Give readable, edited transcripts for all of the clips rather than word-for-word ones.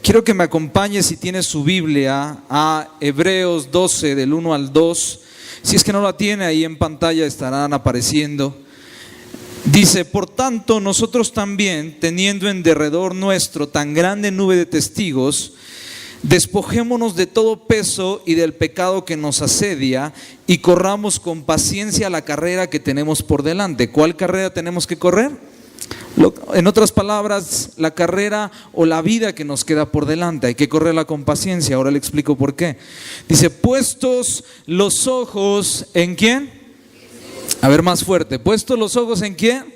Quiero que me acompañe, si tiene su Biblia, a Hebreos 12, del 1 al 2. Si es que no la tiene, ahí en pantalla estarán apareciendo. Dice: por tanto, nosotros también, teniendo en derredor nuestro tan grande nube de testigos, despojémonos de todo peso y del pecado que nos asedia, y corramos con paciencia la carrera que tenemos por delante. ¿Cuál carrera tenemos que correr? En otras palabras, la carrera o la vida que nos queda por delante. Hay que correrla con paciencia. Ahora le explico por qué. Dice: puestos los ojos ¿en quién? A ver, más fuerte. ¿Puestos los ojos en quién?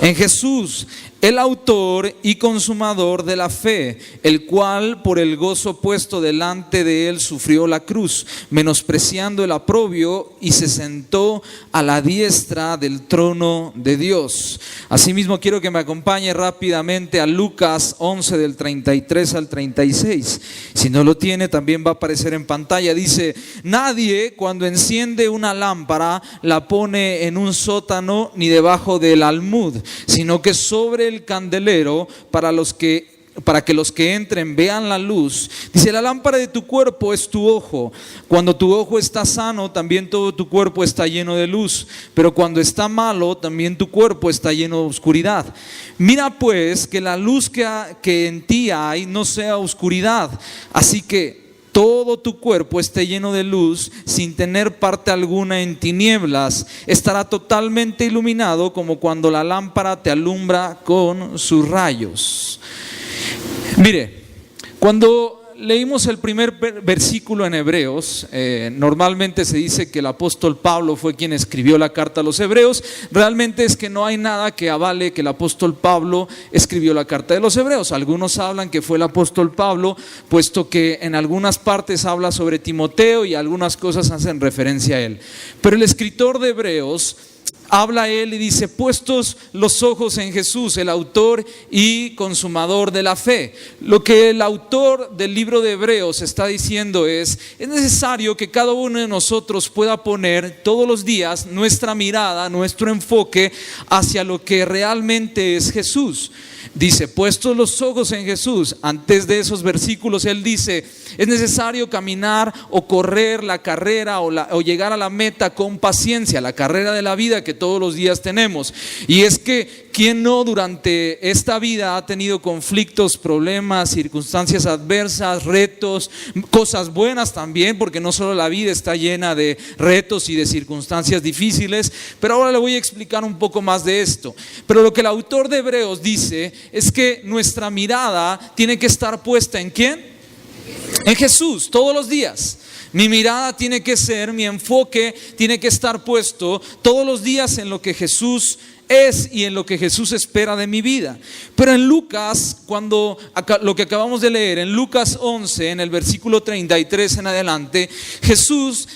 En Jesús, el autor y consumador de la fe, el cual por el gozo puesto delante de él sufrió la cruz, menospreciando el oprobio, y se sentó a la diestra del trono de Dios. Asimismo, quiero que me acompañe rápidamente a Lucas 11, del 33 al 36. Si no lo tiene, también va a aparecer en pantalla. Dice: nadie, cuando enciende una lámpara, la pone en un sótano ni debajo del almud, sino que sobre el candelero, para que los que entren vean la luz. Dice: la lámpara de tu cuerpo es tu ojo. Cuando tu ojo está sano, también todo tu cuerpo está lleno de luz. Pero cuando está malo, también tu cuerpo está lleno de oscuridad. Mira pues que la luz que en ti hay no sea oscuridad. Así que todo tu cuerpo esté lleno de luz, sin tener parte alguna en tinieblas. Estará totalmente iluminado, como cuando la lámpara te alumbra con sus rayos. Mire, cuando leímos el primer versículo en Hebreos, normalmente se dice que el apóstol Pablo fue quien escribió la carta a los Hebreos. Realmente es que no hay nada que avale que el apóstol Pablo escribió la carta de los Hebreos. Algunos hablan que fue el apóstol Pablo, puesto que en algunas partes habla sobre Timoteo y algunas cosas hacen referencia a él. Pero el escritor de Hebreos habla a él y dice: puestos los ojos en Jesús, el autor y consumador de la fe. Lo que el autor del libro de Hebreos está diciendo es necesario que cada uno de nosotros pueda poner todos los días nuestra mirada, nuestro enfoque hacia lo que realmente es Jesús. Dice: puestos los ojos en Jesús. Antes de esos versículos él dice: es necesario caminar o correr la carrera o llegar a la meta con paciencia, la carrera de la vida que todos los días tenemos. Y es que ¿quién no durante esta vida ha tenido conflictos, problemas, circunstancias adversas, retos, cosas buenas también? Porque no solo la vida está llena de retos y de circunstancias difíciles. Pero ahora le voy a explicar un poco más de esto. Pero lo que el autor de Hebreos dice es que nuestra mirada tiene que estar puesta ¿en quién? En Jesús, todos los días. Mi mirada tiene que ser, mi enfoque tiene que estar puesto todos los días en lo que Jesús es y en lo que Jesús espera de mi vida. Pero en Lucas, lo que acabamos de leer, en Lucas 11, en el versículo 33 en adelante, Jesús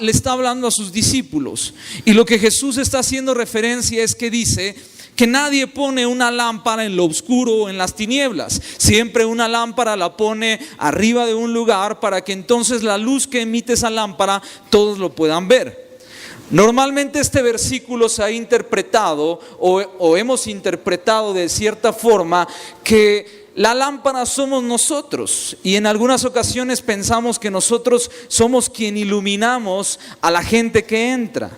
le está hablando a sus discípulos. Y lo que Jesús está haciendo referencia es que dice que nadie pone una lámpara en lo oscuro o en las tinieblas. Siempre una lámpara la pone arriba de un lugar para que entonces la luz que emite esa lámpara todos lo puedan ver. Normalmente este versículo se ha interpretado o hemos interpretado de cierta forma que la lámpara somos nosotros, y en algunas ocasiones pensamos que nosotros somos quien iluminamos a la gente que entra.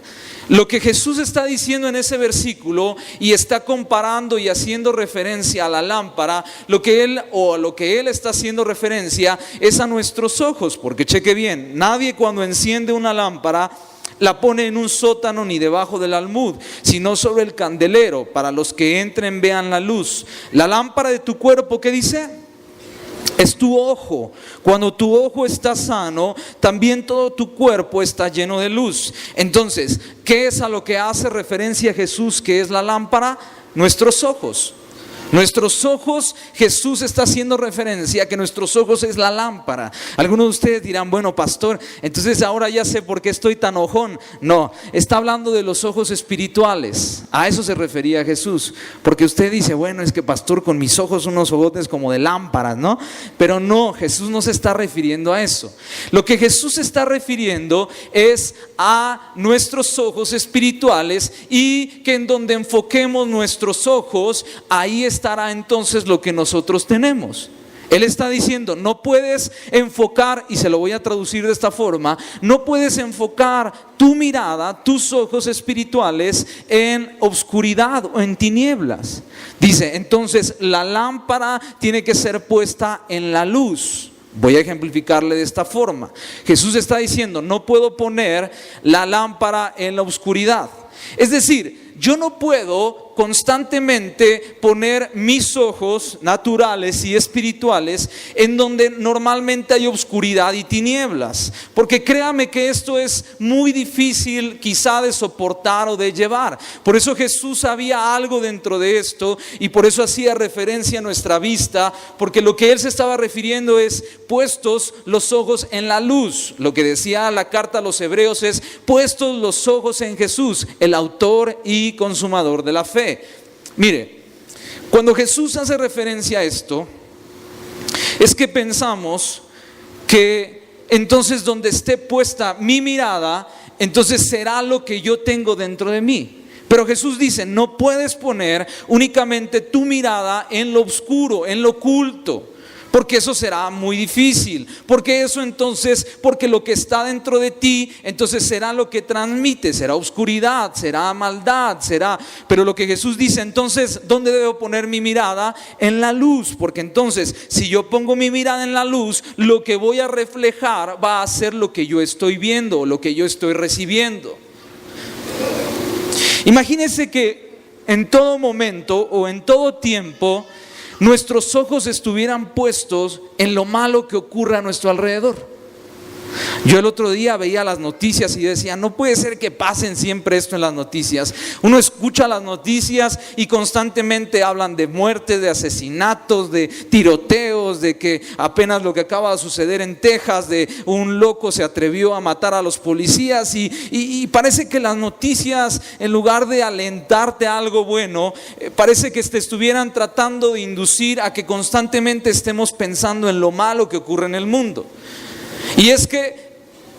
Lo que Jesús está diciendo en ese versículo y está comparando y haciendo referencia a la lámpara, lo que él está haciendo referencia es a nuestros ojos. Porque cheque bien, nadie cuando enciende una lámpara la pone en un sótano ni debajo del almud, sino sobre el candelero, para los que entren vean la luz. La lámpara de tu cuerpo, ¿qué dice? Es tu ojo. Cuando tu ojo está sano, también todo tu cuerpo está lleno de luz. Entonces, ¿qué es a lo que hace referencia Jesús que es la lámpara? Nuestros ojos. Nuestros ojos, Jesús está haciendo referencia a que nuestros ojos es la lámpara. Algunos de ustedes dirán: bueno, pastor, entonces ahora ya sé por qué estoy tan ojón. No, está hablando de los ojos espirituales. A eso se refería Jesús. Porque usted dice: bueno, es que pastor, con mis ojos unos ojotes como de lámparas, ¿no? Pero no, Jesús no se está refiriendo a eso. Lo que Jesús se está refiriendo es a nuestros ojos espirituales, y que en donde enfoquemos nuestros ojos, ahí estará entonces lo que nosotros tenemos. Él está diciendo, no puedes enfocar, y se lo voy a traducir de esta forma, no puedes enfocar tu mirada, tus ojos espirituales en obscuridad o en tinieblas. Dice, entonces la lámpara tiene que ser puesta en la luz. Voy a ejemplificarle de esta forma. Jesús está diciendo, no puedo poner la lámpara en la oscuridad. Es decir, yo no puedo constantemente poner mis ojos naturales y espirituales en donde normalmente hay oscuridad y tinieblas, porque créame que esto es muy difícil quizá de soportar o de llevar. Por eso Jesús sabía algo dentro de esto y por eso hacía referencia a nuestra vista, porque lo que Él se estaba refiriendo es puestos los ojos en la luz. Lo que decía la carta a los Hebreos es puestos los ojos en Jesús, el autor y consumador de la fe. Mire, cuando Jesús hace referencia a esto, es que pensamos que entonces donde esté puesta mi mirada, entonces será lo que yo tengo dentro de mí. Pero Jesús dice, no puedes poner únicamente tu mirada en lo oscuro, en lo oculto, porque eso será muy difícil, porque lo que está dentro de ti, entonces será lo que transmite, será oscuridad, será maldad, pero lo que Jesús dice, entonces, ¿dónde debo poner mi mirada? En la luz, porque entonces, si yo pongo mi mirada en la luz, lo que voy a reflejar va a ser lo que yo estoy viendo, lo que yo estoy recibiendo. Imagínense que en todo momento o en todo tiempo, nuestros ojos estuvieran puestos en lo malo que ocurre a nuestro alrededor. Yo el otro día veía las noticias y decía, no puede ser que pasen siempre esto en las noticias. Uno escucha las noticias y constantemente hablan de muertes, de asesinatos, de tiroteos, de que apenas lo que acaba de suceder en Texas, de un loco se atrevió a matar a los policías y parece que las noticias, en lugar de alentarte a algo bueno, parece que te estuvieran tratando de inducir a que constantemente estemos pensando en lo malo que ocurre en el mundo. Y es que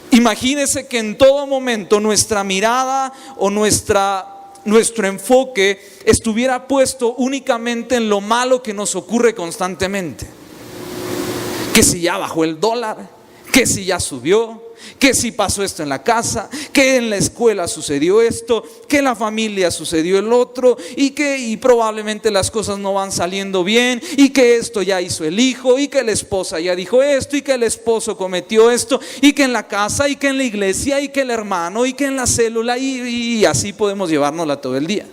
imagínese que en todo momento nuestra mirada o nuestro enfoque estuviera puesto únicamente en lo malo que nos ocurre constantemente. Que si ya bajó el dólar, que si ya subió, que si pasó esto en la casa, que en la escuela sucedió esto, que en la familia sucedió el otro, y probablemente las cosas no van saliendo bien, y que esto ya hizo el hijo, y que la esposa ya dijo esto, y que el esposo cometió esto, y que en la casa, y que en la iglesia, y que el hermano, y que en la célula, y así podemos llevárnosla todo el día.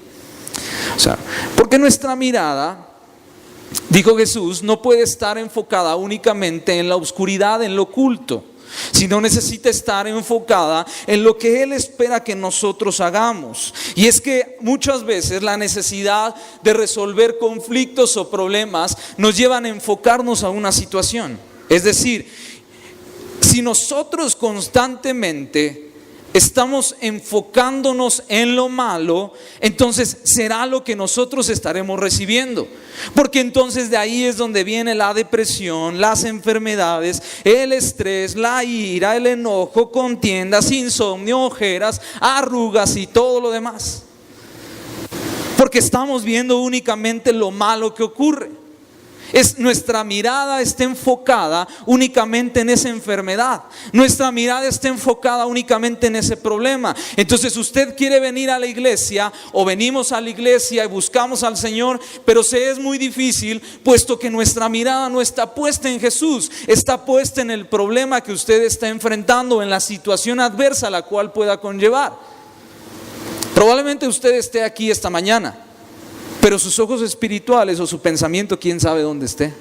O sea, porque nuestra mirada, dijo Jesús, no puede estar enfocada únicamente en la oscuridad, en lo oculto, sino necesita estar enfocada en lo que Él espera que nosotros hagamos. Y es que muchas veces la necesidad de resolver conflictos o problemas nos llevan a enfocarnos a una situación. Es decir, si nosotros constantemente estamos enfocándonos en lo malo, entonces será lo que nosotros estaremos recibiendo. Porque entonces de ahí es donde viene la depresión, las enfermedades, el estrés, la ira, el enojo, contiendas, insomnio, ojeras, arrugas y todo lo demás. Porque estamos viendo únicamente lo malo que ocurre. Nuestra mirada está enfocada únicamente en esa enfermedad. Nuestra mirada está enfocada únicamente en ese problema. Entonces usted quiere venir a la iglesia, o venimos a la iglesia y buscamos al Señor, pero se es muy difícil, puesto que nuestra mirada no está puesta en Jesús, está puesta en el problema que usted está enfrentando, en la situación adversa a la cual pueda conllevar. Probablemente usted esté aquí esta mañana, pero sus ojos espirituales o su pensamiento, quién sabe dónde esté.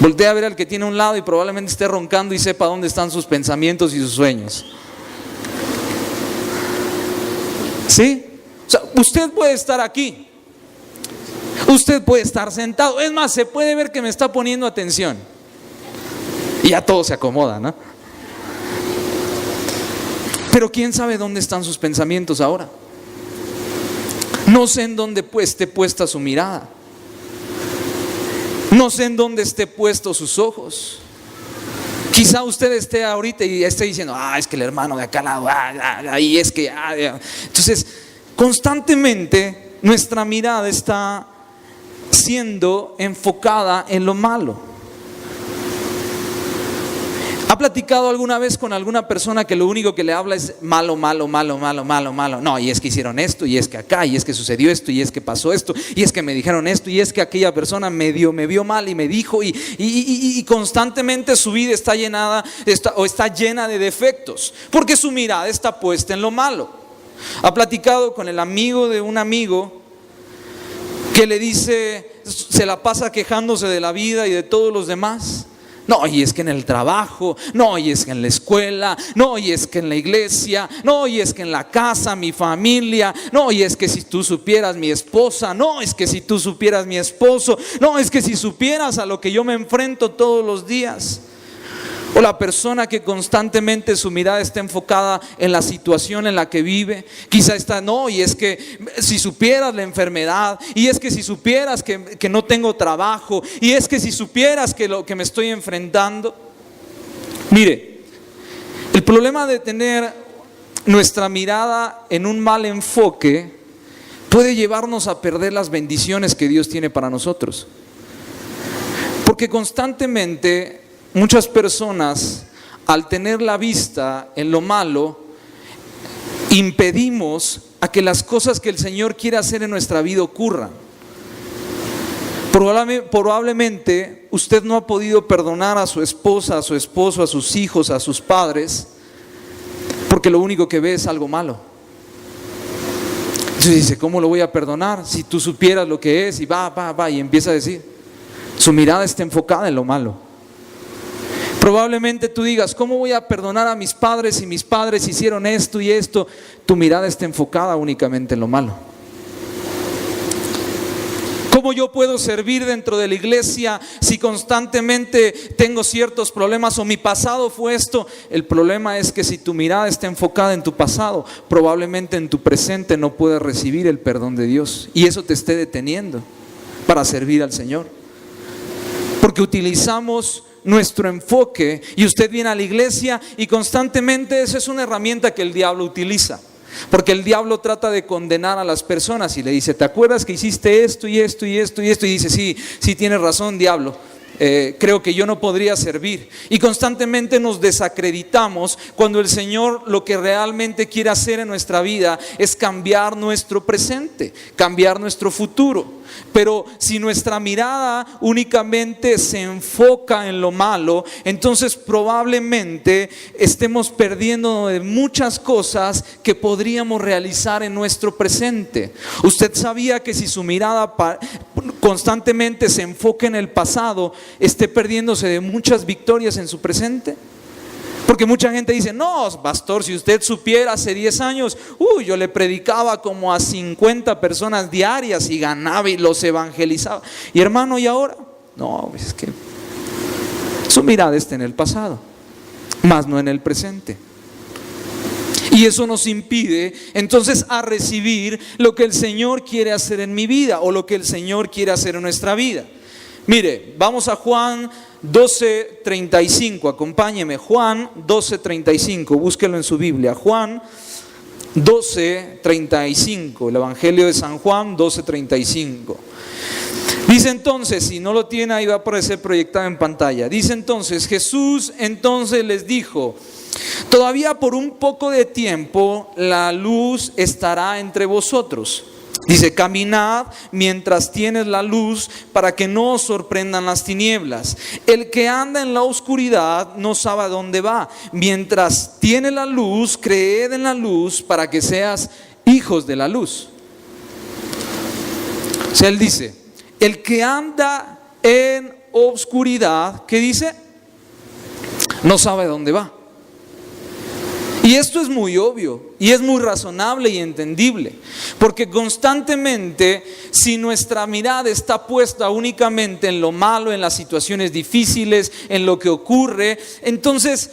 Voltea a ver al que tiene a un lado y probablemente esté roncando y sepa dónde están sus pensamientos y sus sueños. ¿Sí? O sea, usted puede estar aquí, usted puede estar sentado, es más, se puede ver que me está poniendo atención y ya todo se acomoda, ¿no? Pero quién sabe dónde están sus pensamientos ahora. No sé en dónde esté puesta su mirada. No sé en dónde esté puestos sus ojos. Quizá usted esté ahorita y esté diciendo, es que el hermano de acá al lado, ahí es que. Entonces, constantemente nuestra mirada está siendo enfocada en lo malo. ¿Ha platicado alguna vez con alguna persona que lo único que le habla es malo, malo, malo, malo, malo, malo? No, y es que hicieron esto, y es que acá, y es que sucedió esto, y es que pasó esto, y es que me dijeron esto, y es que aquella persona me vio mal y me dijo, y constantemente su vida está llena de defectos, porque su mirada está puesta en lo malo. ¿Ha platicado con el amigo de un amigo que le dice, se la pasa quejándose de la vida y de todos los demás? No, y es que en el trabajo, no, y es que en la escuela, no, y es que en la iglesia, no, y es que en la casa, mi familia, no, y es que si tú supieras mi esposa, no, es que si tú supieras mi esposo, no, es que si supieras a lo que yo me enfrento todos los días. O la persona que constantemente su mirada está enfocada en la situación en la que vive. Quizá está, no, y es que si supieras la enfermedad, y es que si supieras que no tengo trabajo, y es que si supieras que lo que me estoy enfrentando. Mire, el problema de tener nuestra mirada en un mal enfoque puede llevarnos a perder las bendiciones que Dios tiene para nosotros. Porque constantemente muchas personas, al tener la vista en lo malo, impedimos a que las cosas que el Señor quiere hacer en nuestra vida ocurran. Probablemente usted no ha podido perdonar a su esposa, a su esposo, a sus hijos, a sus padres, porque lo único que ve es algo malo. Entonces dice, ¿cómo lo voy a perdonar? Si tú supieras lo que es, y va, y empieza a decir, su mirada está enfocada en lo malo. Probablemente tú digas, ¿cómo voy a perdonar a mis padres si mis padres hicieron esto y esto? Tu mirada está enfocada únicamente en lo malo. ¿Cómo yo puedo servir dentro de la iglesia si constantemente tengo ciertos problemas o mi pasado fue esto? El problema es que si tu mirada está enfocada en tu pasado, probablemente en tu presente no puedas recibir el perdón de Dios, y eso te esté deteniendo para servir al Señor. Porque utilizamos nuestro enfoque, y usted viene a la iglesia y constantemente esa es una herramienta que el diablo utiliza, porque el diablo trata de condenar a las personas y le dice, ¿te acuerdas que hiciste esto y esto y esto y esto? Y dice, sí tienes razón, diablo, creo que yo no podría servir. Y constantemente nos desacreditamos cuando el Señor lo que realmente quiere hacer en nuestra vida es cambiar nuestro presente, cambiar nuestro futuro. Pero si nuestra mirada únicamente se enfoca en lo malo, entonces probablemente estemos perdiendo de muchas cosas que podríamos realizar en nuestro presente. ¿Usted sabía que si su mirada constantemente se enfoca en el pasado, esté perdiéndose de muchas victorias en su presente? Porque mucha gente dice, no, pastor, si usted supiera hace 10 años, yo le predicaba como a 50 personas diarias y ganaba y los evangelizaba. Y hermano, ¿y ahora? No, es que su mirada está en el pasado, más no en el presente. Y eso nos impide entonces a recibir lo que el Señor quiere hacer en mi vida o lo que el Señor quiere hacer en nuestra vida. Mire, vamos a Juan 12:35, acompáñeme, Juan 12:35, búsquelo en su Biblia, Juan 12:35, el Evangelio de San Juan 12:35. Dice entonces, si no lo tiene ahí va a aparecer proyectado en pantalla, dice entonces, Jesús entonces les dijo, todavía por un poco de tiempo la luz estará entre vosotros. Dice, caminad mientras tienes la luz para que no os sorprendan las tinieblas. El que anda en la oscuridad no sabe a dónde va. Mientras tiene la luz, creed en la luz para que seas hijos de la luz. O sea, él dice, el que anda en oscuridad, ¿qué dice? No sabe a dónde va. Y esto es muy obvio y es muy razonable y entendible, porque constantemente si nuestra mirada está puesta únicamente en lo malo, en las situaciones difíciles, en lo que ocurre, entonces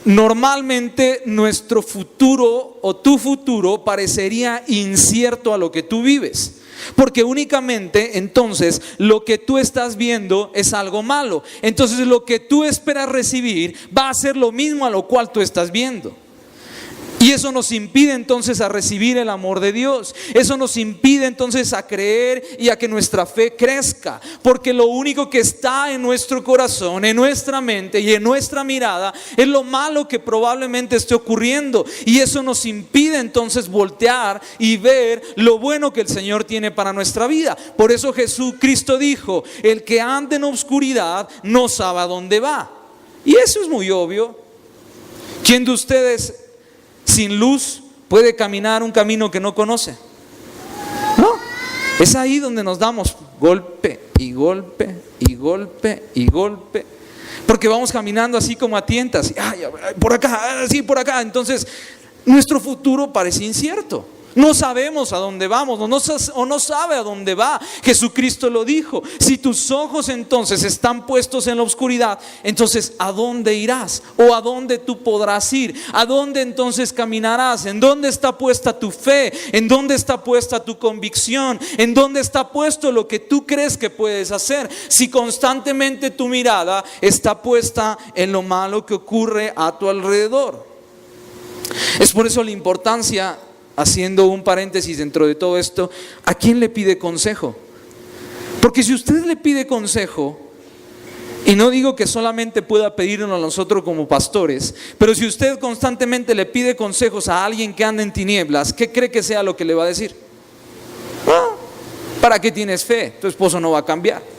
normalmente nuestro futuro o tu futuro parecería incierto a lo que tú vives. Porque únicamente entonces lo que tú estás viendo es algo malo. Entonces lo que tú esperas recibir va a ser lo mismo a lo cual tú estás viendo. Y eso nos impide entonces a recibir el amor de Dios. Eso nos impide entonces a creer y a que nuestra fe crezca. Porque lo único que está en nuestro corazón, en nuestra mente y en nuestra mirada es lo malo que probablemente esté ocurriendo. Y eso nos impide entonces voltear y ver lo bueno que el Señor tiene para nuestra vida. Por eso Jesucristo dijo: el que anda en obscuridad no sabe a dónde va. Y eso es muy obvio. ¿Quién de ustedes sin luz puede caminar un camino que no conoce? No, es ahí donde nos damos golpe y golpe y golpe y golpe, porque vamos caminando así como a tientas, por acá, así por acá. Entonces nuestro futuro parece incierto. No sabemos a dónde vamos, o no sabe a dónde va. Jesucristo lo dijo: si tus ojos entonces están puestos en la oscuridad, entonces ¿a dónde irás? ¿O a dónde tú podrás ir? ¿A dónde entonces caminarás? ¿En dónde está puesta tu fe? ¿En dónde está puesta tu convicción? ¿En dónde está puesto lo que tú crees que puedes hacer? Si constantemente tu mirada está puesta en lo malo que ocurre a tu alrededor. Es por eso la importancia, haciendo un paréntesis dentro de todo esto, ¿a quién le pide consejo? Porque si usted le pide consejo, y no digo que solamente pueda pedirlo a nosotros como pastores, pero si usted constantemente le pide consejos a alguien que anda en tinieblas, ¿qué cree que sea lo que le va a decir? ¿Para qué tienes fe? Tu esposo no va a cambiar.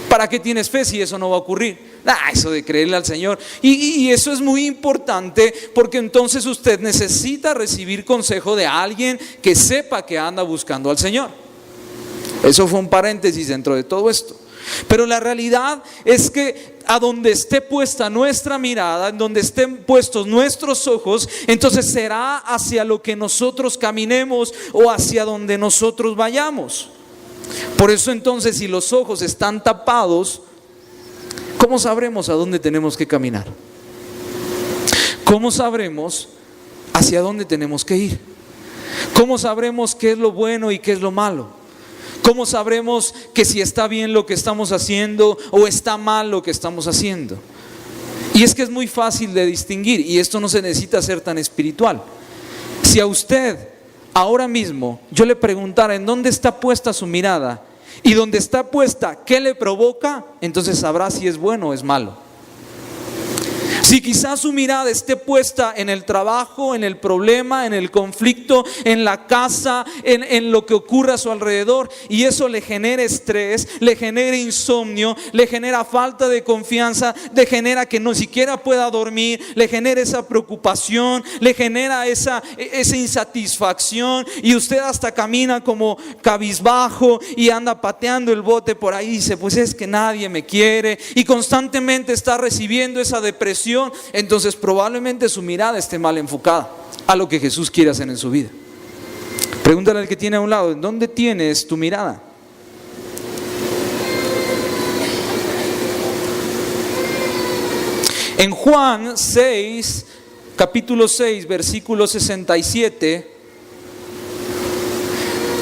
¿Para qué tienes fe si eso no va a ocurrir? Eso de creerle al Señor. Y eso es muy importante, porque entonces usted necesita recibir consejo de alguien que sepa que anda buscando al Señor. Eso fue un paréntesis dentro de todo esto. Pero la realidad es que a donde esté puesta nuestra mirada, en donde estén puestos nuestros ojos, entonces será hacia lo que nosotros caminemos o hacia donde nosotros vayamos. Por eso entonces, si los ojos están tapados, ¿cómo sabremos a dónde tenemos que caminar? ¿Cómo sabremos hacia dónde tenemos que ir? ¿Cómo sabremos qué es lo bueno y qué es lo malo? ¿Cómo sabremos que si está bien lo que estamos haciendo o está mal lo que estamos haciendo? Y es que es muy fácil de distinguir, y esto no se necesita ser tan espiritual. Si a usted ahora mismo yo le preguntara en dónde está puesta su mirada, y donde está puesta, ¿qué le provoca? Entonces sabrá si es bueno o es malo. Si quizás su mirada esté puesta en el trabajo, en el problema, en el conflicto, en la casa, en lo que ocurre a su alrededor, y eso le genera estrés, le genera insomnio, le genera falta de confianza, le genera que no siquiera pueda dormir, le genera esa preocupación, le genera esa insatisfacción, y usted hasta camina como cabizbajo y anda pateando el bote por ahí y dice: pues es que nadie me quiere, y constantemente está recibiendo esa depresión. Entonces probablemente su mirada esté mal enfocada a lo que Jesús quiere hacer en su vida. Pregúntale al que tiene a un lado: ¿en dónde tienes tu mirada? En Juan 6, capítulo 6, versículo 67,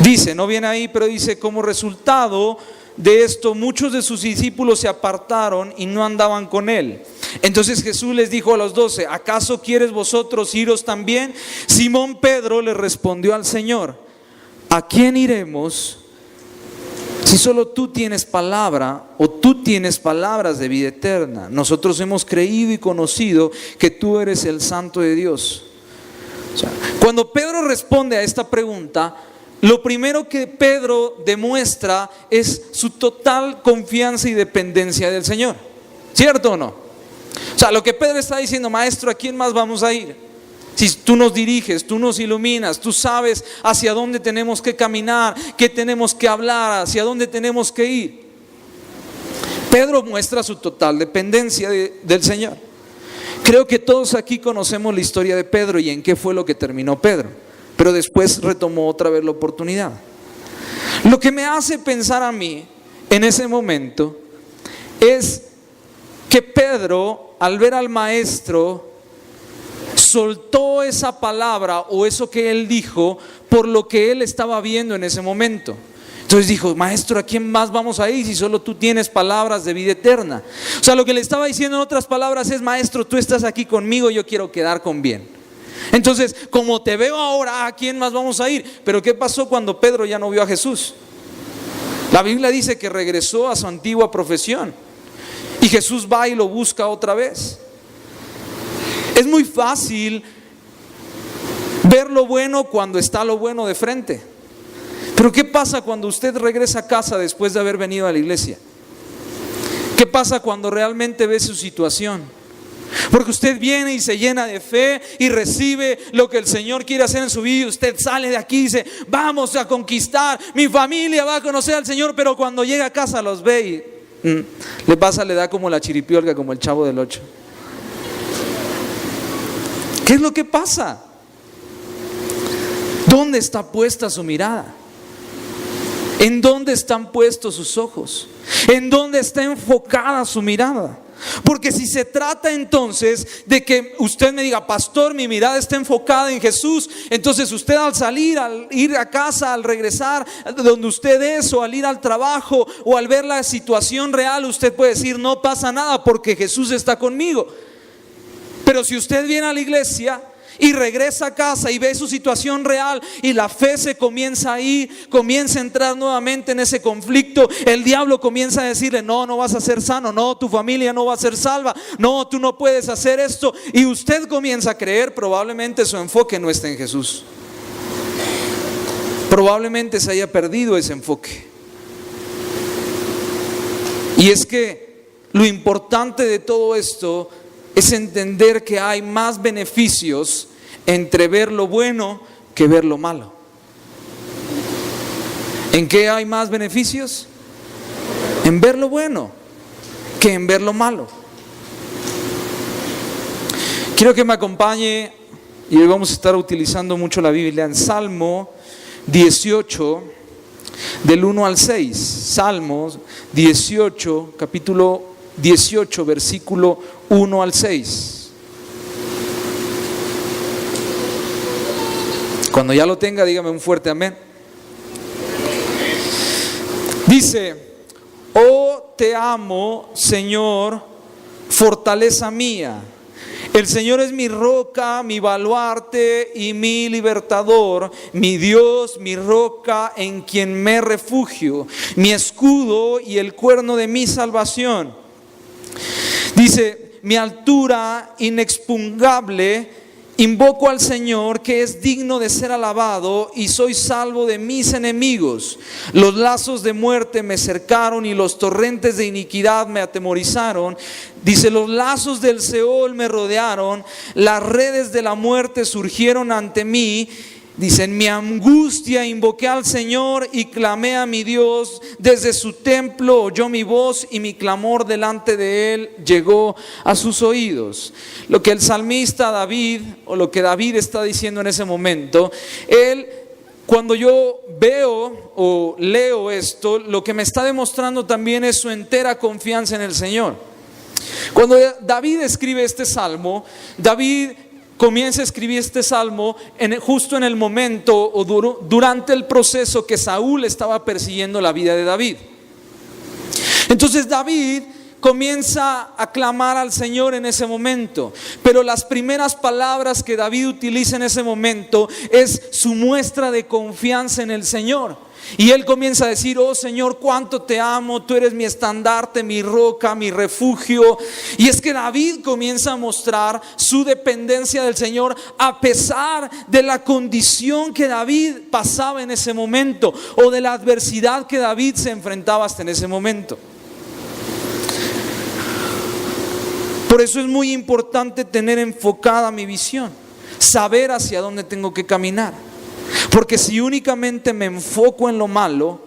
dice, no viene ahí, pero dice: como resultado de esto, muchos de sus discípulos se apartaron y no andaban con él. Entonces Jesús les dijo a los 12: ¿acaso quieres vosotros iros también? Simón Pedro le respondió al Señor: ¿a quién iremos si solo tú tienes palabra, o tú tienes palabras de vida eterna? Nosotros hemos creído y conocido que tú eres el Santo de Dios. Cuando Pedro responde a esta pregunta, lo primero que Pedro demuestra es su total confianza y dependencia del Señor. ¿Cierto o no? O sea, lo que Pedro está diciendo: maestro, ¿a quién más vamos a ir? Si tú nos diriges, tú nos iluminas, tú sabes hacia dónde tenemos que caminar, qué tenemos que hablar, hacia dónde tenemos que ir. Pedro muestra su total dependencia del Señor. Creo que todos aquí conocemos la historia de Pedro y en qué fue lo que terminó Pedro, pero después retomó otra vez la oportunidad. Lo que me hace pensar a mí en ese momento es que Pedro, al ver al maestro, soltó esa palabra o eso que él dijo por lo que él estaba viendo en ese momento. Entonces dijo: maestro, ¿a quién más vamos a ir si solo tú tienes palabras de vida eterna? O sea, lo que le estaba diciendo en otras palabras es: maestro, tú estás aquí conmigo, yo quiero quedar con bien. Entonces, como te veo ahora, ¿a quién más vamos a ir? Pero ¿qué pasó cuando Pedro ya no vio a Jesús? La Biblia dice que regresó a su antigua profesión y Jesús va y lo busca otra vez. Es muy fácil ver lo bueno cuando está lo bueno de frente. Pero ¿qué pasa cuando usted regresa a casa después de haber venido a la iglesia? ¿Qué pasa cuando realmente ve su situación? Porque usted viene y se llena de fe y recibe lo que el Señor quiere hacer en su vida. Y usted sale de aquí y dice, vamos a conquistar, mi familia va a conocer al Señor. Pero cuando llega a casa los ve y le da como la chiripiolga, como el Chavo del 8. ¿Qué es lo que pasa? ¿Dónde está puesta su mirada? ¿En dónde están puestos sus ojos? ¿En dónde está enfocada su mirada? Porque si se trata entonces de que usted me diga, pastor, mi mirada está enfocada en Jesús, entonces usted al salir, al ir a casa, al regresar de donde usted es, o al ir al trabajo, o al ver la situación real, usted puede decir, no pasa nada porque Jesús está conmigo. Pero si usted viene a la iglesia y regresa a casa y ve su situación real y la fe se comienza a ir, comienza a entrar nuevamente en ese conflicto, el diablo comienza a decirle, no vas a ser sano, no, tu familia no va a ser salva, no, tú no puedes hacer esto, y usted comienza a creer, probablemente su enfoque no está en Jesús, probablemente se haya perdido ese enfoque. Y es que lo importante de todo esto es entender que hay más beneficios entre ver lo bueno que ver lo malo. ¿En qué hay más beneficios? En ver lo bueno que en ver lo malo. Quiero que me acompañe, y hoy vamos a estar utilizando mucho la Biblia, en Salmo 18, del 1 al 6. Salmos 18, capítulo 18, versículo 1 al 6. Cuando ya lo tenga, dígame un fuerte amén. Dice, oh, te amo, Señor, fortaleza mía. El Señor es mi roca, mi baluarte y mi libertador, mi Dios, mi roca en quien me refugio, mi escudo y el cuerno de mi salvación. Dice, mi altura inexpugnable, invoco al Señor que es digno de ser alabado y soy salvo de mis enemigos. Los lazos de muerte me cercaron y los torrentes de iniquidad me atemorizaron. Dice, los lazos del Seol me rodearon, las redes de la muerte surgieron ante mí. Dice, en mi angustia invoqué al Señor y clamé a mi Dios. Desde su templo oyó mi voz y mi clamor delante de él llegó a sus oídos. Lo que el salmista David, o lo que David está diciendo en ese momento, él, cuando yo veo o leo esto, lo que me está demostrando también es su entera confianza en el Señor. Cuando David escribe este salmo, David comienza a escribir este salmo justo en el momento o durante el proceso que Saúl estaba persiguiendo la vida de David. Entonces David comienza a clamar al Señor en ese momento, pero las primeras palabras que David utiliza en ese momento es su muestra de confianza en el Señor. Y él comienza a decir, oh Señor, cuánto te amo, tú eres mi estandarte, mi roca, mi refugio. Y es que David comienza a mostrar su dependencia del Señor a pesar de la condición que David pasaba en ese momento, o de la adversidad que David se enfrentaba hasta en ese momento. Por eso es muy importante tener enfocada mi visión, saber hacia dónde tengo que caminar. Porque si únicamente me enfoco en lo malo,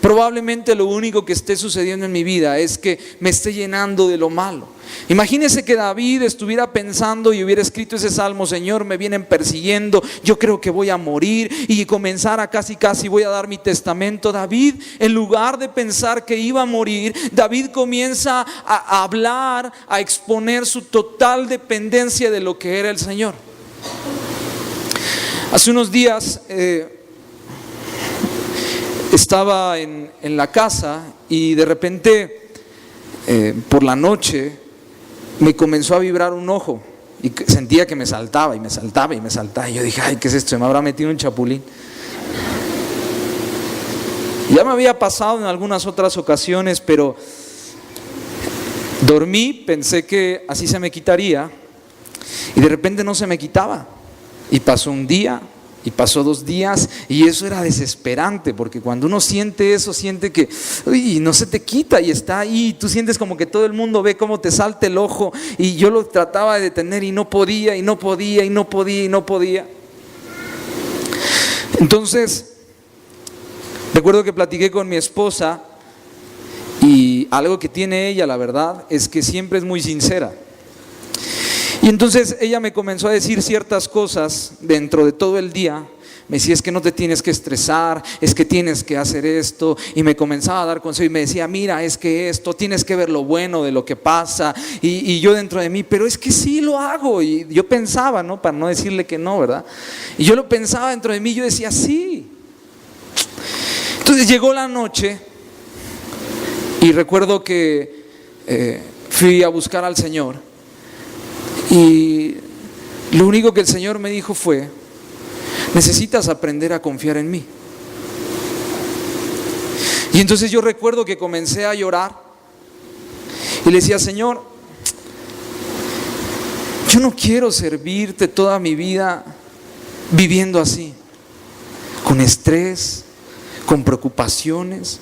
probablemente lo único que esté sucediendo en mi vida es que me esté llenando de lo malo. Imagínese que David estuviera pensando y hubiera escrito ese salmo, Señor, me vienen persiguiendo, yo creo que voy a morir, y comenzara casi voy a dar mi testamento. David, en lugar de pensar que iba a morir, David comienza a hablar, a exponer su total dependencia de lo que era el Señor. Hace unos días estaba en la casa y de repente por la noche me comenzó a vibrar un ojo Y sentía que me saltaba y me saltaba y me saltaba. Y yo dije, ay, ¿qué es esto? ¿Se me habrá metido un chapulín? Ya me había pasado en algunas otras ocasiones, pero dormí, pensé que así se me quitaría y de repente no se me quitaba. Y pasó un día y pasó 2 días y eso era desesperante, porque cuando uno siente eso, siente que no se te quita y está ahí. Tú sientes como que todo el mundo ve cómo te salta el ojo, y yo lo trataba de detener y no podía, y no podía, y no podía, y no podía. Entonces recuerdo que platiqué con mi esposa, y algo que tiene ella, la verdad, es que siempre es muy sincera. Y entonces ella me comenzó a decir ciertas cosas dentro de todo el día. Me decía, es que no te tienes que estresar, es que tienes que hacer esto. Y me comenzaba a dar consejos y me decía, mira, es que esto, tienes que ver lo bueno de lo que pasa. Y yo dentro de mí, pero es que sí lo hago. Y yo pensaba, ¿no? Para no decirle que no, ¿verdad? Y yo lo pensaba dentro de mí, yo decía, sí. Entonces llegó la noche y recuerdo que fui a buscar al Señor. Y lo único que el Señor me dijo fue, necesitas aprender a confiar en mí. Y entonces yo recuerdo que comencé a llorar y le decía, Señor, yo no quiero servirte toda mi vida viviendo así, con estrés, con preocupaciones.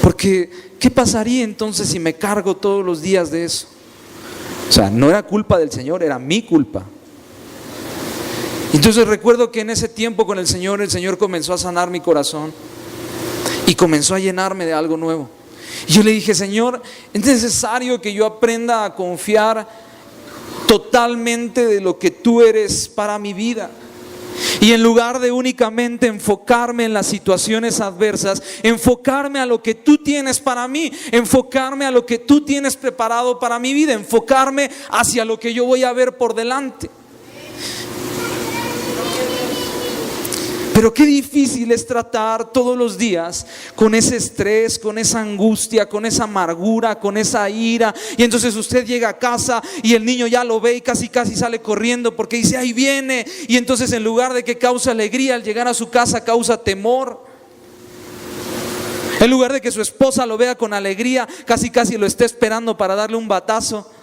Porque, ¿qué pasaría entonces si me cargo todos los días de eso? O sea, no era culpa del Señor, era mi culpa. Entonces recuerdo que en ese tiempo con el Señor comenzó a sanar mi corazón y comenzó a llenarme de algo nuevo. Y yo le dije, Señor, es necesario que yo aprenda a confiar totalmente de lo que tú eres para mi vida. Y en lugar de únicamente enfocarme en las situaciones adversas, enfocarme a lo que tú tienes para mí, enfocarme a lo que tú tienes preparado para mi vida, enfocarme hacia lo que yo voy a ver por delante. Pero qué difícil es tratar todos los días con ese estrés, con esa angustia, con esa amargura, con esa ira. Y entonces usted llega a casa y el niño ya lo ve y casi sale corriendo porque dice, ahí viene. Y entonces en lugar de que cause alegría, al llegar a su casa causa temor. En lugar de que su esposa lo vea con alegría, casi lo esté esperando para darle un batazo.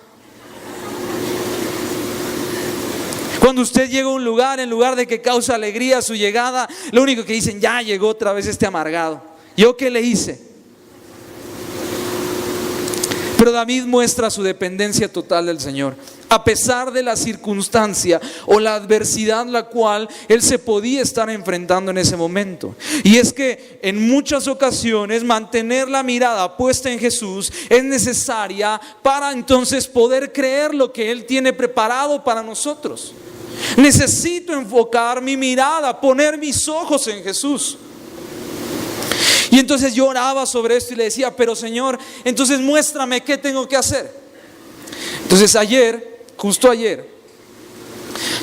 Cuando usted llega a un lugar, en lugar de que cause alegría su llegada, lo único que dicen, ya llegó otra vez este amargado. ¿Yo qué le hice? Pero David muestra su dependencia total del Señor, a pesar de la circunstancia o la adversidad la cual él se podía estar enfrentando en ese momento. Y es que en muchas ocasiones mantener la mirada puesta en Jesús es necesaria para entonces poder creer lo que Él tiene preparado para nosotros. Necesito enfocar mi mirada, poner mis ojos en Jesús. Y entonces yo oraba sobre esto y le decía, pero Señor, entonces muéstrame qué tengo que hacer. Entonces justo ayer,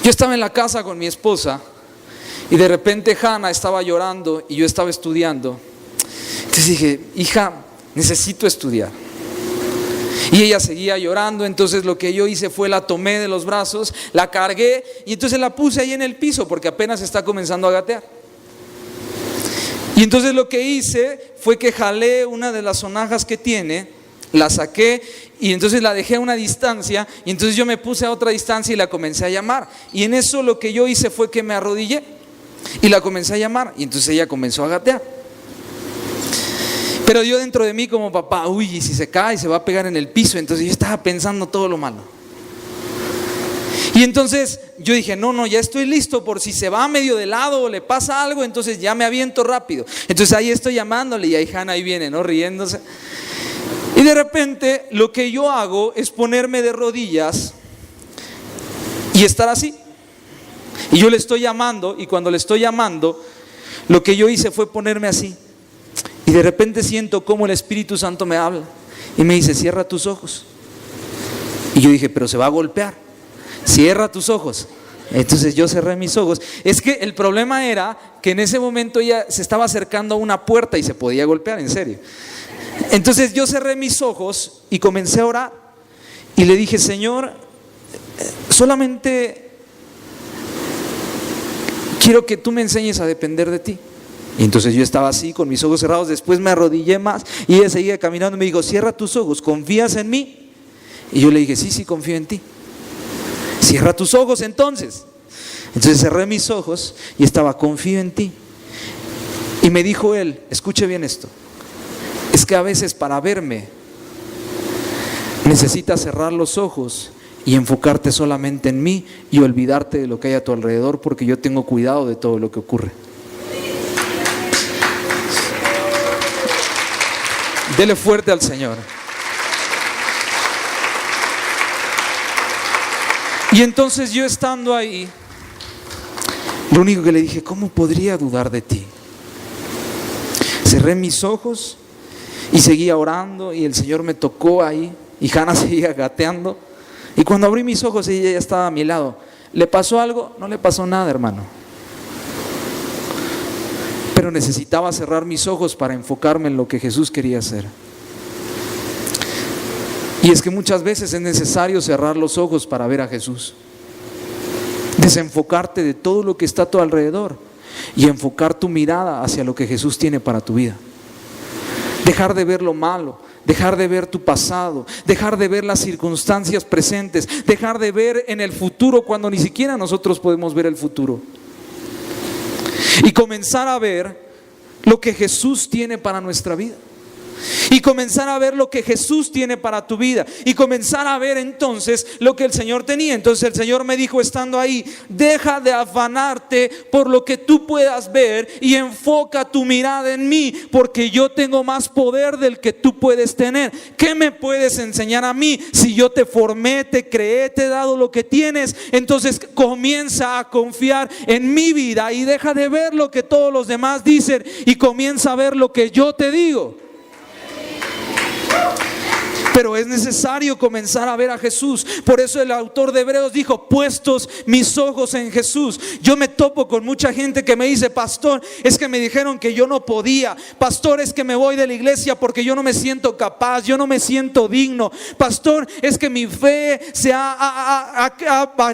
yo estaba en la casa con mi esposa y de repente Hannah estaba llorando y yo estaba estudiando. Entonces dije, hija, necesito estudiar. Y ella seguía llorando, entonces lo que yo hice fue la tomé de los brazos, la cargué y entonces la puse ahí en el piso porque apenas está comenzando a gatear. Y entonces lo que hice fue que jalé una de las sonajas que tiene, la saqué y entonces la dejé a una distancia y entonces yo me puse a otra distancia y la comencé a llamar. Y en eso lo que yo hice fue que me arrodillé y la comencé a llamar y entonces ella comenzó a gatear. Pero yo dentro de mí como papá, y si se cae se va a pegar en el piso. Entonces yo estaba pensando todo lo malo. Y entonces yo dije, no, ya estoy listo por si se va medio de lado o le pasa algo, entonces ya me aviento rápido. Entonces ahí estoy llamándole y ahí Hannah ahí viene, ¿no? Riéndose. Y de repente lo que yo hago es ponerme de rodillas y estar así. Y yo le estoy llamando y cuando le estoy llamando, lo que yo hice fue ponerme así. Y de repente siento cómo el Espíritu Santo me habla y me dice, cierra tus ojos. Y yo dije, pero se va a golpear. Cierra tus ojos. Entonces yo cerré mis ojos. Es que el problema era que en ese momento ella se estaba acercando a una puerta y se podía golpear, en serio. Entonces yo cerré mis ojos y comencé a orar. Y le dije, Señor, solamente quiero que tú me enseñes a depender de ti. Y entonces yo estaba así con mis ojos cerrados, después me arrodillé más y ella seguía caminando y me dijo, cierra tus ojos, ¿confías en mí? Y yo le dije, sí, confío en ti. Cierra tus ojos entonces. Entonces cerré mis ojos y estaba, confío en ti. Y me dijo él, escuche bien esto, es que a veces para verme necesitas cerrar los ojos y enfocarte solamente en mí y olvidarte de lo que hay a tu alrededor, porque yo tengo cuidado de todo lo que ocurre. Dele fuerte al Señor. Y entonces yo estando ahí, lo único que le dije, ¿cómo podría dudar de ti? Cerré mis ojos y seguía orando y el Señor me tocó ahí y Hannah seguía gateando. Y cuando abrí mis ojos ella ya estaba a mi lado. ¿Le pasó algo? No le pasó nada, hermano. Pero necesitaba cerrar mis ojos para enfocarme en lo que Jesús quería hacer. Y es que muchas veces es necesario cerrar los ojos para ver a Jesús. Desenfocarte de todo lo que está a tu alrededor y enfocar tu mirada hacia lo que Jesús tiene para tu vida. Dejar de ver lo malo, dejar de ver tu pasado, dejar de ver las circunstancias presentes, dejar de ver en el futuro cuando ni siquiera nosotros podemos ver el futuro. Y comenzar a ver lo que Jesús tiene para nuestra vida. Y comenzar a ver lo que Jesús tiene para tu vida. Y comenzar a ver entonces lo que el Señor tenía. Entonces el Señor me dijo estando ahí, deja de afanarte por lo que tú puedas ver y enfoca tu mirada en mí, porque yo tengo más poder del que tú puedes tener. ¿Qué me puedes enseñar a mí? Si yo te formé, te creé, te he dado lo que tienes, entonces comienza a confiar en mi vida y deja de ver lo que todos los demás dicen y comienza a ver lo que yo te digo. Pero es necesario comenzar a ver a Jesús. Por eso el autor de Hebreos dijo, puestos mis ojos en Jesús. Yo me topo con mucha gente que me dice, pastor, es que me dijeron que yo no podía. Pastor, es que me voy de la iglesia porque yo no me siento capaz, yo no me siento digno. Pastor, es que mi fe se ha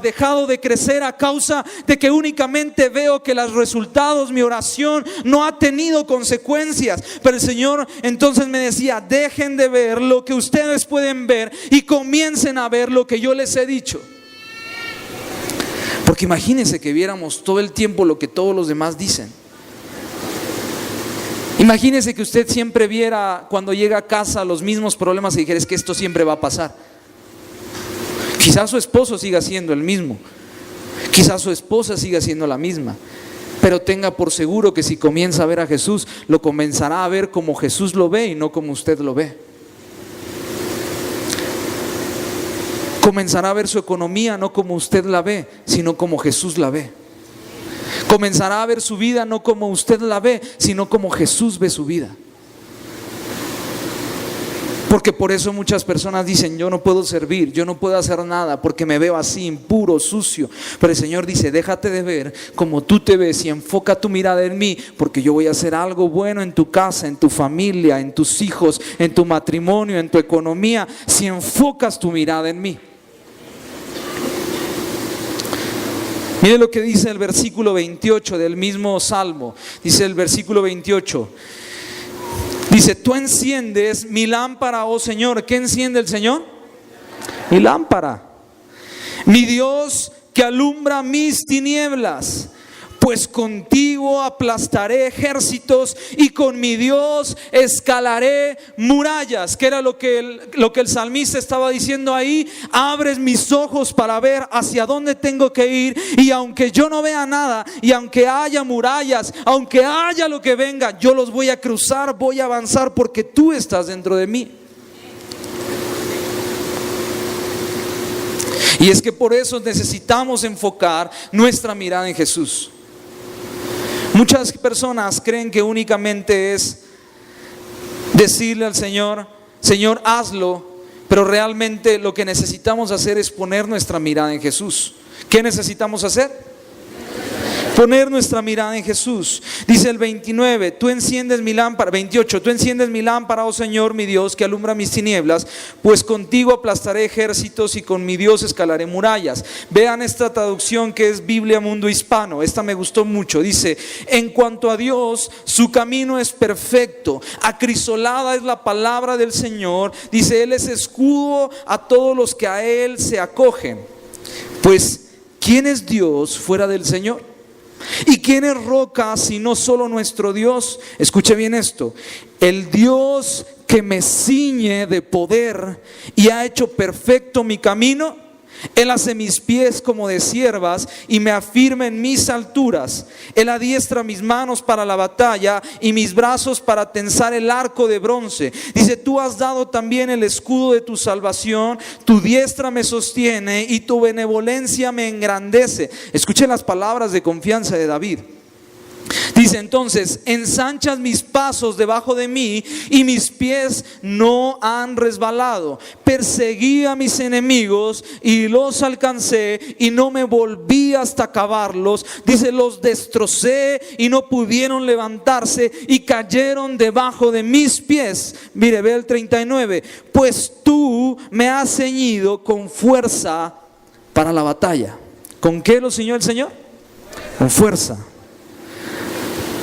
dejado de crecer a causa de que únicamente veo que los resultados, mi oración no ha tenido consecuencias. Pero el Señor entonces me decía, dejen de ver lo que ustedes pueden ver y comiencen a ver lo que yo les he dicho. Porque imagínense que viéramos todo el tiempo lo que todos los demás dicen. Imagínense que usted siempre viera cuando llega a casa los mismos problemas y dijera, es que esto siempre va a pasar. Quizás su esposo siga siendo el mismo, quizás su esposa siga siendo la misma, pero tenga por seguro que si comienza a ver a Jesús, lo comenzará a ver como Jesús lo ve y no como usted lo ve. Comenzará a ver su economía no como usted la ve, sino como Jesús la ve. Comenzará a ver su vida no como usted la ve, sino como Jesús ve su vida. Porque por eso muchas personas dicen, yo no puedo servir, yo no puedo hacer nada porque me veo así, impuro, sucio. Pero el Señor dice, déjate de ver como tú te ves y enfoca tu mirada en mí, porque yo voy a hacer algo bueno en tu casa, en tu familia, en tus hijos, en tu matrimonio, en tu economía, si enfocas tu mirada en mí. Mire lo que dice el versículo 28 del mismo Salmo. Dice el versículo 28. Dice, tú enciendes mi lámpara, oh Señor. ¿Qué enciende el Señor? Mi lámpara. Mi Dios que alumbra mis tinieblas. Pues contigo aplastaré ejércitos y con mi Dios escalaré murallas. Que era lo que el salmista estaba diciendo ahí. Abres mis ojos para ver hacia dónde tengo que ir, y aunque yo no vea nada, y aunque haya murallas, aunque haya lo que venga, yo los voy a cruzar, voy a avanzar porque tú estás dentro de mí. Y es que por eso necesitamos enfocar nuestra mirada en Jesús. Muchas personas creen que únicamente es decirle al Señor, Señor, hazlo, pero realmente lo que necesitamos hacer es poner nuestra mirada en Jesús. ¿Qué necesitamos hacer? Poner nuestra mirada en Jesús. Dice el 29, tú enciendes mi lámpara, 28, tú enciendes mi lámpara, oh Señor mi Dios, que alumbra mis tinieblas, pues contigo aplastaré ejércitos y con mi Dios escalaré murallas. Vean esta traducción que es Biblia Mundo Hispano, esta me gustó mucho. Dice, en cuanto a Dios, su camino es perfecto, acrisolada es la palabra del Señor. Dice, Él es escudo a todos los que a Él se acogen. Pues, ¿quién es Dios fuera del Señor? ¿Y quién es roca sino solo nuestro Dios? Escuche bien esto: el Dios que me ciñe de poder y ha hecho perfecto mi camino. Él hace mis pies como de ciervas y me afirma en mis alturas. Él adiestra mis manos para la batalla y mis brazos para tensar el arco de bronce. Dice, tú has dado también el escudo de tu salvación, tu diestra me sostiene y tu benevolencia me engrandece. Escuchen las palabras de confianza de David. Dice entonces, ensanchas mis pasos debajo de mí y mis pies no han resbalado. Perseguí a mis enemigos y los alcancé y no me volví hasta acabarlos. Dice, los destrocé y no pudieron levantarse y cayeron debajo de mis pies. Mire, ve el 39. Pues tú me has ceñido con fuerza para la batalla. ¿Con qué lo ciñó el Señor? Con fuerza.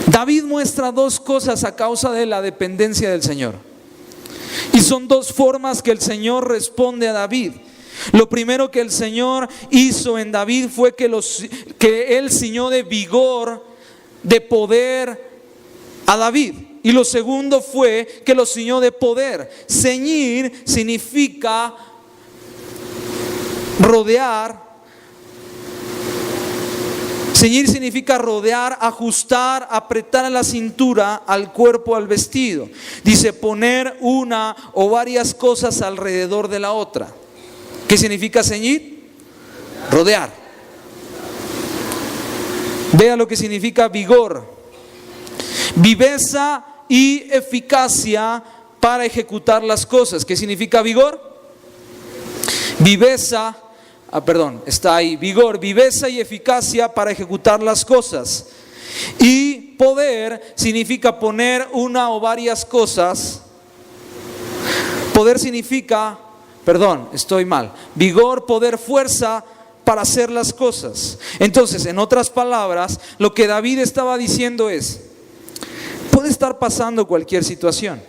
David muestra dos cosas a causa de la dependencia del Señor. Y son dos formas que el Señor responde a David. Lo primero que el Señor hizo en David fue que Él ciñó de vigor, de poder a David. Y lo segundo fue que lo ciñó de poder. Ceñir significa rodear. Ceñir significa rodear, ajustar, apretar a la cintura, al cuerpo, al vestido. Dice poner una o varias cosas alrededor de la otra. ¿Qué significa ceñir? Rodear. Vea lo que significa vigor. Viveza y eficacia para ejecutar las cosas. ¿Qué significa vigor? Viveza. Está ahí, vigor, viveza y eficacia para ejecutar las cosas. Y poder significa poner una o varias cosas. Poder significa, vigor, poder, fuerza para hacer las cosas. Entonces, en otras palabras, lo que David estaba diciendo es, puede estar pasando cualquier situación,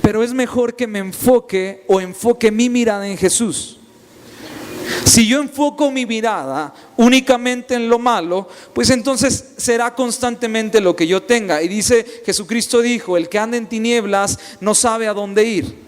pero es mejor que me enfoque mi mirada en Jesús. Si yo enfoco mi mirada únicamente en lo malo, pues entonces será constantemente lo que yo tenga. Y dice, Jesucristo dijo, el que anda en tinieblas no sabe a dónde ir.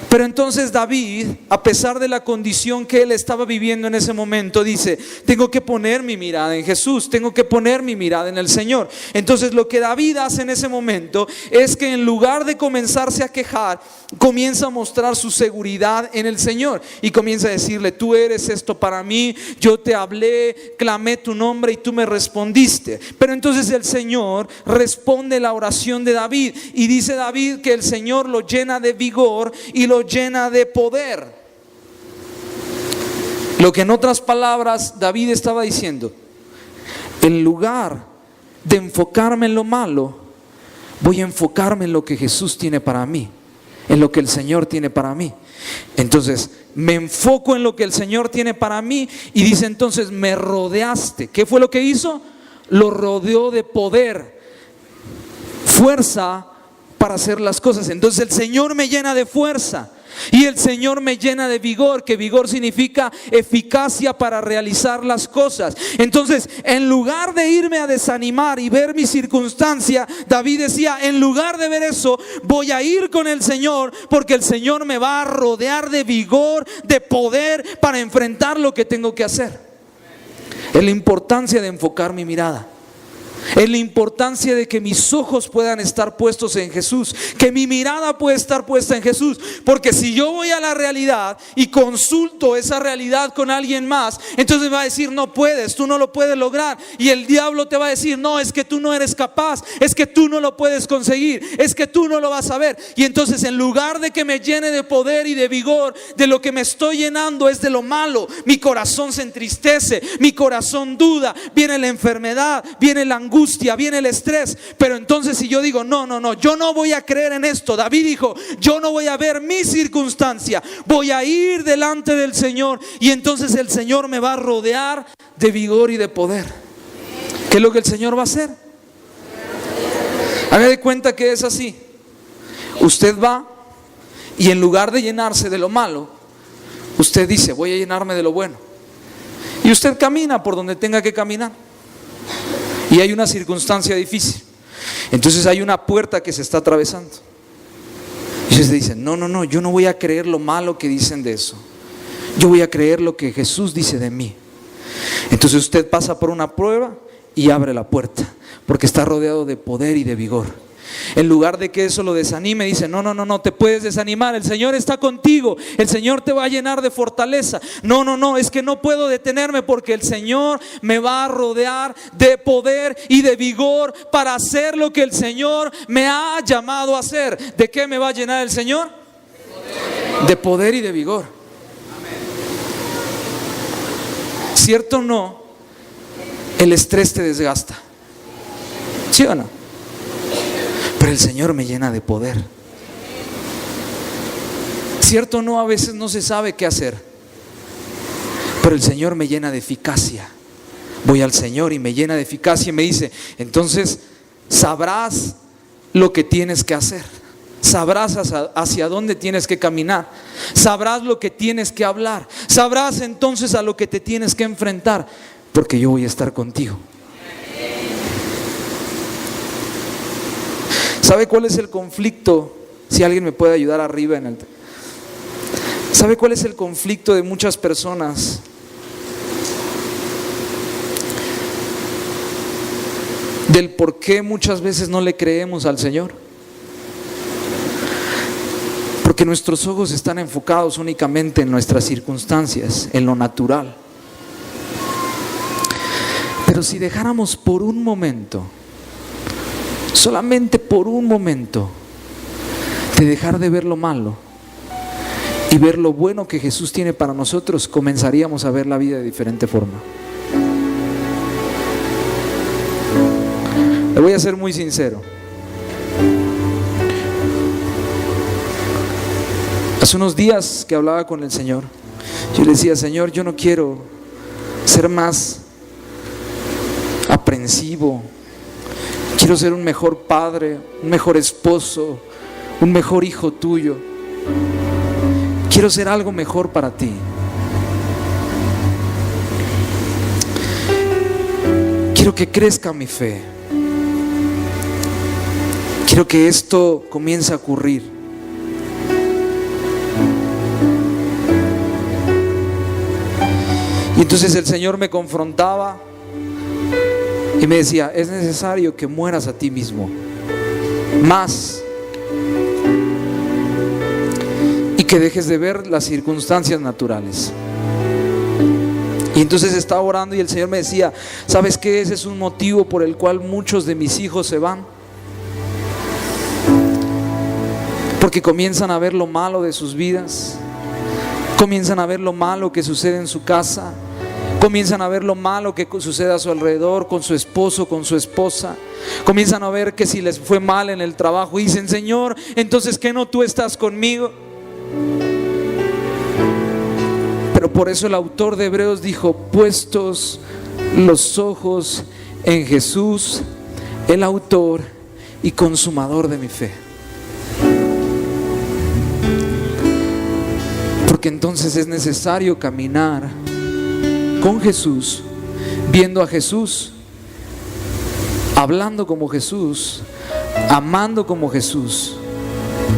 Pero entonces David, a pesar de la condición que él estaba viviendo en ese momento, dice, tengo que poner mi mirada en Jesús, tengo que poner mi mirada en el Señor. Entonces lo que David hace en ese momento es que en lugar de comenzarse a quejar, comienza a mostrar su seguridad en el Señor y comienza a decirle, tú eres esto para mí, yo te hablé, clamé tu nombre y tú me respondiste. Pero entonces el Señor responde la oración de David y dice David que el Señor lo llena de vigor y lo llena de poder. Lo que en otras palabras David estaba diciendo, en lugar de enfocarme en lo malo, voy a enfocarme en lo que Jesús tiene para mí, en lo que el Señor tiene para mí. Entonces me enfoco en lo que el Señor tiene para mí y dice entonces me rodeaste. ¿Qué fue lo que hizo? Lo rodeó de poder, fuerza para hacer las cosas. Entonces el Señor me llena de fuerza y el Señor me llena de vigor, que vigor significa eficacia para realizar las cosas. Entonces, en lugar de irme a desanimar y ver mi circunstancia, David decía, en lugar de ver eso, voy a ir con el Señor, porque el Señor me va a rodear de vigor, de poder para enfrentar lo que tengo que hacer. Es la importancia de enfocar mi mirada. en la importancia de que mis ojos puedan estar puestos en Jesús, que mi mirada pueda estar puesta en Jesús. Porque si yo voy a la realidad y consulto esa realidad con alguien más, entonces me va a decir: no puedes, tú no lo puedes lograr. Y el diablo te va a decir: no, es que tú no eres capaz, es que tú no lo puedes conseguir, es que tú no lo vas a ver. Y entonces, en lugar de que me llene de poder y de vigor, de lo que me estoy llenando es de lo malo. Mi corazón se entristece, mi corazón duda, viene la enfermedad, viene la angustia, viene el estrés. Pero entonces, si yo digo: no, yo no voy a creer en esto. David dijo: yo no voy a ver mi circunstancia, voy a ir delante del Señor. Y entonces el Señor me va a rodear de vigor y de poder. ¿Qué es lo que el Señor va a hacer? Haga de cuenta que es así. Usted va y en lugar de llenarse de lo malo, usted dice: voy a llenarme de lo bueno. Y usted camina por donde tenga que caminar. Y hay una circunstancia difícil. Entonces hay una puerta que se está atravesando. Y usted dice: no, yo no voy a creer lo malo que dicen de eso. Yo voy a creer lo que Jesús dice de mí. Entonces usted pasa por una prueba y abre la puerta, porque está rodeado de poder y de vigor. En lugar de que eso lo desanime, dice: no te puedes desanimar, el Señor está contigo, el Señor te va a llenar de fortaleza. No, es que no puedo detenerme, porque el Señor me va a rodear de poder y de vigor para hacer lo que el Señor me ha llamado a hacer. ¿De qué me va a llenar el Señor? De poder y de vigor. ¿Cierto o no? El estrés te desgasta, ¿sí o no? Pero el Señor me llena de poder. ¿Cierto o no? A veces no se sabe qué hacer, pero el Señor me llena de eficacia. Voy al Señor y me llena de eficacia y me dice: entonces sabrás lo que tienes que hacer, sabrás hacia dónde tienes que caminar, sabrás lo que tienes que hablar, sabrás entonces a lo que te tienes que enfrentar, porque yo voy a estar contigo. ¿Sabe cuál es el conflicto? Si alguien me puede ayudar arriba en el... ¿Sabe cuál es el conflicto de muchas personas? Del por qué muchas veces no le creemos al Señor. Porque nuestros ojos están enfocados únicamente en nuestras circunstancias, en lo natural. Pero si dejáramos por un momento, solamente por un momento, de dejar de ver lo malo y ver lo bueno que Jesús tiene para nosotros, comenzaríamos a ver la vida de diferente forma. Le voy a ser muy sincero. Hace unos días que hablaba con el Señor, yo le decía: Señor, yo no quiero ser más aprensivo. Quiero ser un mejor padre, un mejor esposo, un mejor hijo tuyo. Quiero ser algo mejor para ti. Quiero que crezca mi fe. Quiero que esto comience a ocurrir. Y entonces el Señor me confrontaba y me decía: es necesario que mueras a ti mismo más y que dejes de ver las circunstancias naturales. Y entonces estaba orando y el Señor me decía: ¿sabes qué? Ese es un motivo por el cual muchos de mis hijos se van, porque comienzan a ver lo malo de sus vidas, comienzan a ver lo malo que sucede en su casa, comienzan a ver lo malo que sucede a su alrededor, con su esposo, con su esposa. Comienzan a ver que si les fue mal en el trabajo, y dicen: Señor, entonces ¿qué no tú estás conmigo? Pero por eso el autor de Hebreos dijo: puestos los ojos en Jesús, el autor y consumador de mi fe. Porque entonces es necesario caminar con Jesús, viendo a Jesús, hablando como Jesús, amando como Jesús,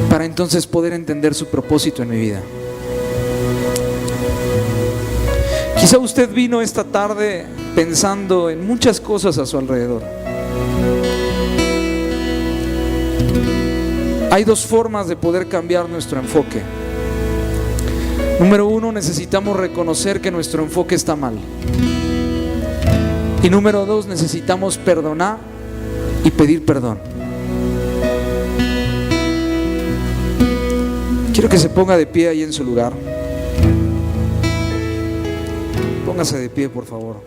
para entonces poder entender su propósito en mi vida. Quizá usted vino esta tarde pensando en muchas cosas a su alrededor. Hay dos formas de poder cambiar nuestro enfoque. Número uno, necesitamos reconocer que nuestro enfoque está mal. Y número dos, necesitamos perdonar y pedir perdón. Quiero que se ponga de pie ahí en su lugar. Póngase de pie, por favor.